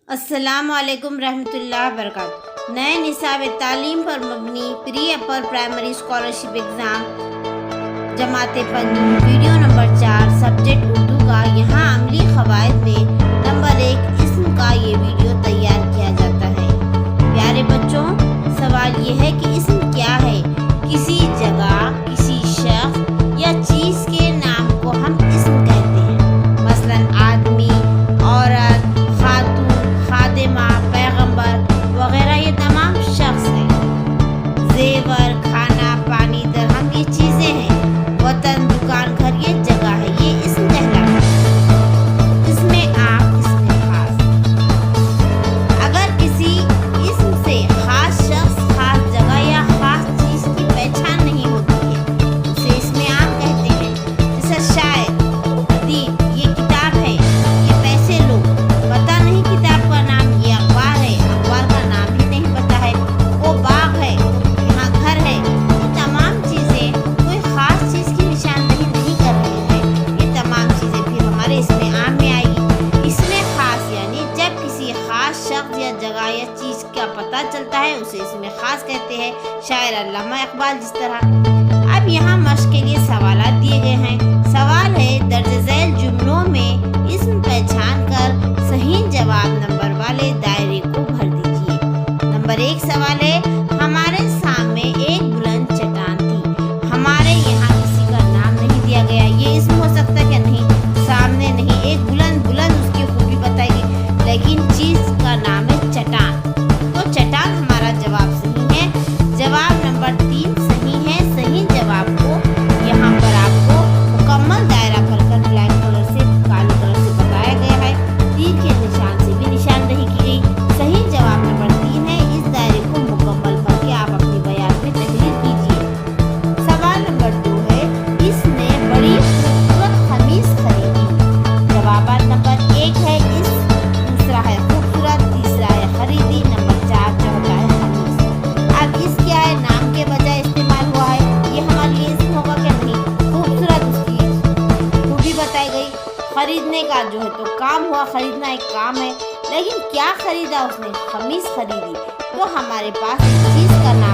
السلام علیکم رحمۃ اللہ وبرکاتہ۔ نئے نصاب تعلیم پر مبنی پری اپر پرائمری اسکالرشپ ایگزام جماعت پنجم ویڈیو نمبر 4 سبجیکٹ اردو کا یہاں عملی قواعد میں نمبر 1 اسم کا یہ ویڈیو تیار کیا جاتا ہے۔ پیارے بچوں، سوال یہ ہے کہ اسم کیا ہے؟ کسی جگہ، کسی شخص یا چیز کے نام کو ہم اسم کہتے ہیں، مثلاً آدمی، عورت، خاتون، خادمہ، پیغمبر وغیرہ یہ تمام شخص ہیں۔ زیور، کھانا، پانی، درہم یہ چیزیں ہیں۔ وطن، دکان، گھر یہ جگہ ہے، یہ اسم کہلاتا ہے۔ اس میں عام، اس میں خاص۔ اگر کسی اسم سے خاص شخص، خاص جگہ یا خاص چیز کی پہچان نہیں ہوتی ہے اسے اس میں عام کہتے ہیں۔ جیسے شاعر، ادیب، یہ کتاب ہے، یہ پیسے لو، پتہ نہیں کتاب کا نام، یہ اخبار ہے، اخبار کا نام ہی نہیں پتہ ہے، وہ باغ ہے، یہاں گھر ہے۔ یہ تمام چیزیں کوئی خاص چیز کی نشاندہی نہیں کر رہی ہے، یہ تمام چیزیں پھر ہمارے اس میں عام میں آئے گی۔ اس میں خاص یعنی جب کسی خاص شخص یا جگہ یا چیز کا پتہ چلتا ہے اسے اس میں خاص کہتے ہیں۔ شاعر علامہ اقبال جس طرح۔ اب یہاں مشق کے لیے سوالات دیے گئے ہیں۔ سوال ہے، درج ذیل جملوں میں اسم پہچان کر صحیح جواب نمبر والے دائرے کو بھر دیجیے۔ نمبر 1 سوال ہے، ہمارے سامنے ایک بلند چٹان تھی۔ ہمارے یہاں کسی کا نام نہیں دیا گیا، یہ اسم ہو سکتا ہے کہ نہیں؟ سامنے نہیں، ایک بلند اس کی خوبی بتائے گی، لیکن چیز کا نام ہے چٹان، تو چٹان ہمارا جواب صحیح ہے۔ جواب نمبر 3 صحیح ہے۔ صحیح جواب کو یہاں پر آپ کو مکمل دائرہ بھر کر بلیک کلر سے، کالے کلر سے بتایا گیا ہے، تیر کے نشان سے بھی نشاندہی کی گئی۔ صحیح جواب نمبر 3 ہے۔ اس دائرے کو مکمل بھر کے آپ اپنی بیان میں تحریر کیجیے۔ سوال نمبر 2 ہے، اس نے بڑی خوبصورت قمیص خریدی۔ جوابات نمبر 1 ہے اس، دوسرا ہے خوبصورت، تیسرا ہے خریدی، نمبر 4 چوتھا ہے قمیص۔ اب اس کیا ہے؟ نام کے بجائے استعمال ہوا ہے، یہ ہمارے لیے اسم ہوگا کہ نہیں؟ خوبصورت اس کی خوبی بتائی گئی۔ خریدنے کا جو ہے تو کام ہوا، خریدنا ایک کام ہے، لیکن کیا خریدا اس نے؟ قمیص خریدی، تو ہمارے پاس اس چیز کا نام